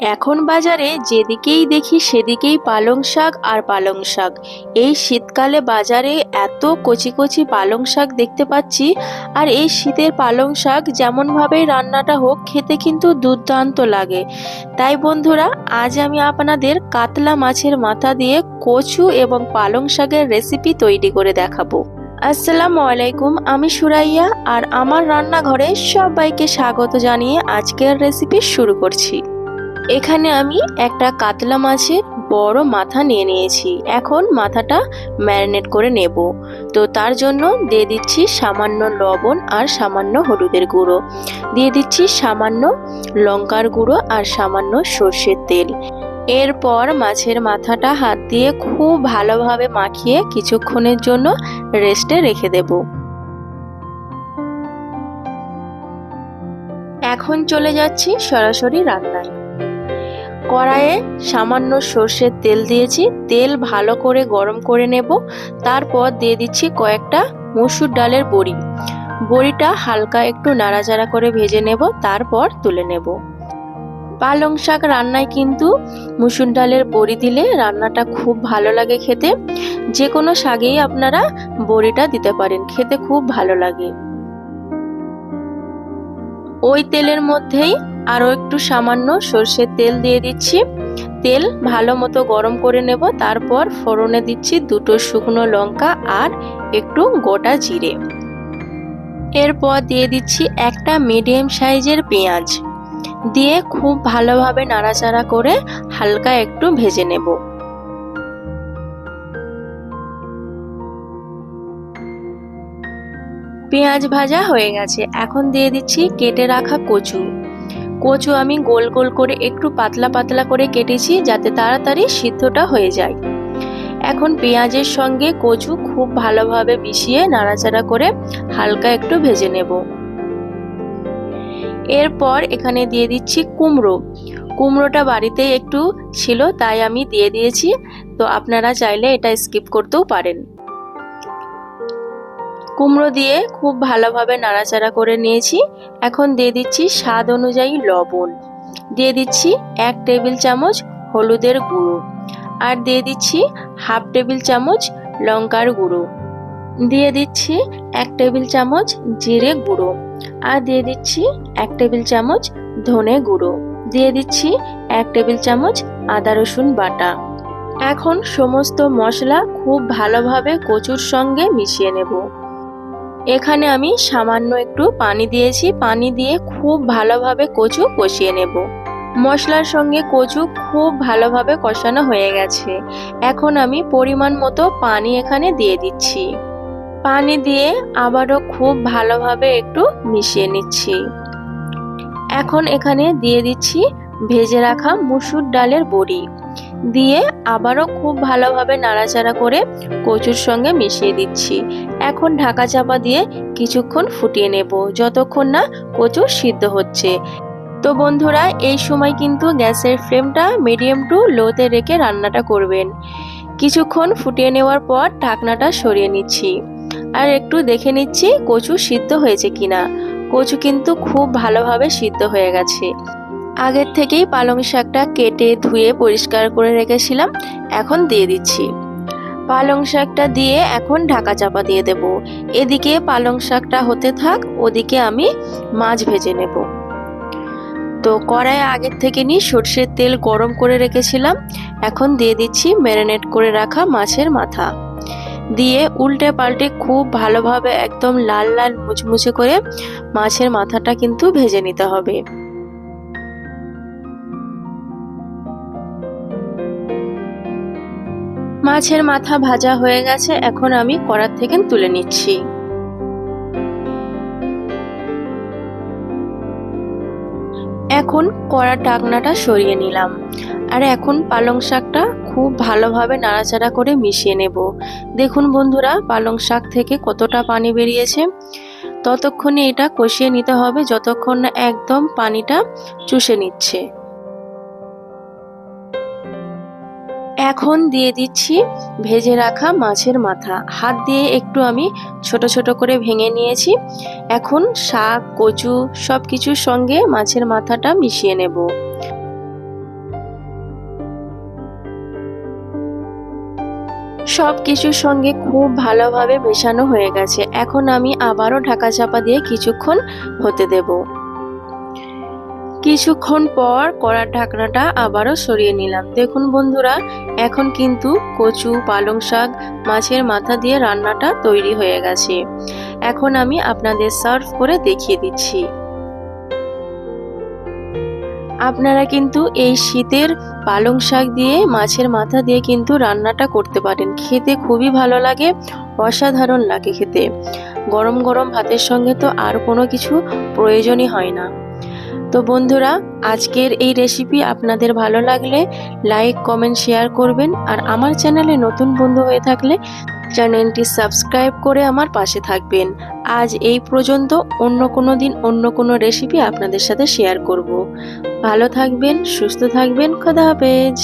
এখন বাজারে যেদিকেই দেখি সেদিকেই পালং শাক আর পালং শাক। এই শীতকালে বাজারে এত কচি কচি পালং শাক দেখতে পাচ্ছি। আর এই শীতের পালং শাক যেমনভাবেই রান্নাটা হোক খেতে কিন্তু দুর্দান্ত লাগে। তাই বন্ধুরা, আজ আমি আপনাদের কাতলা মাছের মাথা দিয়ে কচু এবং পালং শাকের রেসিপি তৈরি করে দেখাবো। আসসালামু আলাইকুম, আমি সুরাইয়া আর আমার রান্নাঘরে সবাইকে স্বাগত জানিয়ে আজকের রেসিপি শুরু করছি। এখানে আমি একটা কাতলা মাছের বড় মাথা নিয়ে নিয়েছি। এখন মাথাটা ম্যারিনেট করে নেব। তো তার জন্য দিয়ে দিচ্ছি সামান্য লবণ আর সামান্য হলুদের গুঁড়ো, দিয়ে দিচ্ছি সামান্য লঙ্কার গুঁড়ো আর সামান্য সর্ষের তেল। এরপর মাছের মাথাটা হাত দিয়ে খুব ভালোভাবে মাখিয়ে কিছুক্ষণের জন্য রেস্টে রেখে দেব। এখন চলে যাচ্ছি সরাসরি রান্নায়। কড়াইয়ে সামান্য সর্ষের তেল দিয়েছি, তেল ভালো করে গরম করে নেব। তারপর দিয়ে দিচ্ছি কয়েকটা মসুর ডালের বড়ি। বড়িটা হালকা একটু নাড়াচাড়া করে ভেজে নেব, তারপর তুলে নেব। পালং শাক রান্নায় কিন্তু মসুর ডালের বড়ি দিলে রান্নাটা খুব ভালো লাগে খেতে। যে কোনো শাকেই আপনারা বড়িটা দিতে পারেন, খেতে খুব ভালো লাগে। ওই তেলের মধ্যেই আরও একটু সামান্য সর্ষের তেল দিয়ে দিচ্ছি। তেল ভালো মতো গরম করে নেব। তারপর ফোড়নে দিচ্ছি দুটো শুকনো লঙ্কা আর একটু গোটা জিরে। এরপর দিয়ে দিচ্ছি একটা মিডিয়াম সাইজের পেঁয়াজ, দিয়ে খুব ভালোভাবে নাড়াচাড়া করে হালকা একটু ভেজে নেব। পেঁয়াজ ভাজা হয়ে গেছে। এখন দিয়ে দিচ্ছি কেটে রাখা কচু। কচু আমি গোল গোল করে একটু পাতলা পাতলা করে কেটেছি, যাতে তাড়াতাড়ি সিদ্ধটা হয়ে যায়। এখন পেঁয়াজের সঙ্গে কচু খুব ভালোভাবে মিশিয়ে নাড়াচাড়া করে হালকা একটু ভেজে নেব। এরপর এখানে দিয়ে দিচ্ছি কুমড়ো। কুমড়োটা বাড়িতে একটু ছিল তাই আমি দিয়ে দিয়েছি, তো আপনারা চাইলে এটা স্কিপ করতেও পারেন। কুমড়ো দিয়ে খুব ভালোভাবে নাড়াচাড়া করে নিয়েছি। এখন দিয়ে দিচ্ছি স্বাদ অনুযায়ী লবণ, দিয়ে দিচ্ছি 1 টেবিল চামচ হলুদের গুঁড়ো, আর দিয়ে দিচ্ছি হাফ টেবিল চামচ লঙ্কার গুঁড়ো, দিয়ে দিচ্ছি 1 টেবিল চামচ জিরে গুঁড়ো, আর দিয়ে দিচ্ছি 1 টেবিল চামচ ধনে গুঁড়ো, দিয়ে দিচ্ছি 1 টেবিল চামচ আদা রসুন বাটা। এখন সমস্ত মশলা খুব ভালোভাবে কচুর সঙ্গে মিশিয়ে নেব। এখানে আমি সামান্য একটু পানি দিয়েছি। পানি দিয়ে খুব ভালোভাবে কচু কষিয়ে নেব। মশলার সঙ্গে কচু খুব ভালোভাবে কষানো হয়ে গেছে। এখন আমি পরিমাণ মতো পানি এখানে দিয়ে দিচ্ছি। পানি দিয়ে আবারও খুব ভালোভাবে একটু মিশিয়ে নিচ্ছি। এখন এখানে দিয়ে দিচ্ছি ভেজে রাখা মসুর ডালের বড়ি, দিয়ে আবারও খুব ভালোভাবে নাড়াচাড়া করে কচুর সঙ্গে মিশিয়ে দিচ্ছি। এখন ঢাকা চাপা দিয়ে কিছুক্ষণ ফুটিয়ে নেব, যতক্ষণ না কচু সিদ্ধ হচ্ছে। তো বন্ধুরা, এই সময় কিন্তু গ্যাসের ফ্লেমটা মিডিয়াম টু লোতে রেখে রান্নাটা করবেন। কিছুক্ষণ ফুটিয়ে নেওয়ার পর ঢাকনাটা সরিয়ে নিচ্ছি আর একটু দেখে নিচ্ছি কচু সিদ্ধ হয়েছে কিনা। কচু কিন্তু খুব ভালোভাবে সিদ্ধ হয়ে গেছে। আগের থেকেই পালং শাকটা কেটে ধুয়ে পরিষ্কার করে রেখেছিলাম, এখন দিয়ে দিচ্ছি। পালং শাকটা দিয়ে এখন ঢাকা চাপা দিয়ে দেব। এদিকে পালং শাকটা হতে থাক, ওদিকে আমি মাছ ভেজে নেব। তো কড়াইয়ে আগের থেকে সর্ষের তেল গরম করে রেখেছিলাম। এখন দিয়ে দিচ্ছি ম্যারিনেট করে রাখা মাছের মাথা, দিয়ে উল্টে পাল্টে খুব ভালোভাবে একদম লাল লাল মুচমুচে করে মাছের মাথাটা কিন্তু ভেজে নিতে হবে। মাছের মাথা ভাজা হয়ে গেছে। এখন আমি কড়া থেকে তুলে নিচ্ছি। এখন কড়ার ঢাকনাটা সরিয়ে নিলাম, আর এখন পালং শাকটা খুব ভালোভাবে নাড়াচাড়া করে মিশিয়ে নেব। দেখুন বন্ধুরা, পালং শাক থেকে কতটা পানি বেরিয়েছে। ততক্ষণে এটা কষিয়ে নিতে হবে যতক্ষণ না একদম পানিটা চুষে নিচ্ছে। এখন দিয়ে দিচ্ছি ভেজে রাখা মাছের মাথা। হাত দিয়ে একটু আমি ছোট ছোট করে ভেঙে নিয়েছি। এখন শাক কচু সব কিছুর সঙ্গে মাছের মাথাটা মিশিয়ে নেব। সব কিছুর সঙ্গে খুব ভালোভাবে মেশানো হয়ে গেছে। এখন আমি আবারও ঢাকা চাপা দিয়ে কিছুক্ষণ হতে দেব। কিছুক্ষণ পর কড়ার ঢাকনাটা আবারও সরিয়ে নিলাম। দেখুন বন্ধুরা, এখন কিন্তু কচু, পালং শাক, মাছের মাথা দিয়ে রান্নাটা তৈরি হয়ে গেছে। এখন আমি আপনাদের সার্ভ করে দেখিয়ে দিচ্ছি। আপনারা কিন্তু এই শীতের পালং শাক দিয়ে মাছের মাথা দিয়ে কিন্তু রান্নাটা করতে পারেন। খেতে খুবই ভালো লাগে, অসাধারণ লাগে খেতে। গরম গরম ভাতের সঙ্গে তো আর কোনো কিছু প্রয়োজনই হয় না। তো বন্ধুরা, আজকের এই রেসিপি আপনাদের ভালো লাগলে লাইক, কমেন্ট, শেয়ার করবেন। আর আমার চ্যানেলে নতুন বন্ধু হয়ে থাকলে চ্যানেলটি সাবস্ক্রাইব করে আমার পাশে থাকবেন। আজ এই পর্যন্ত, অন্য কোনো দিন অন্য কোনো রেসিপি আপনাদের সাথে শেয়ার করব। ভালো থাকবেন, সুস্থ থাকবেন, খোদা হাফেজ।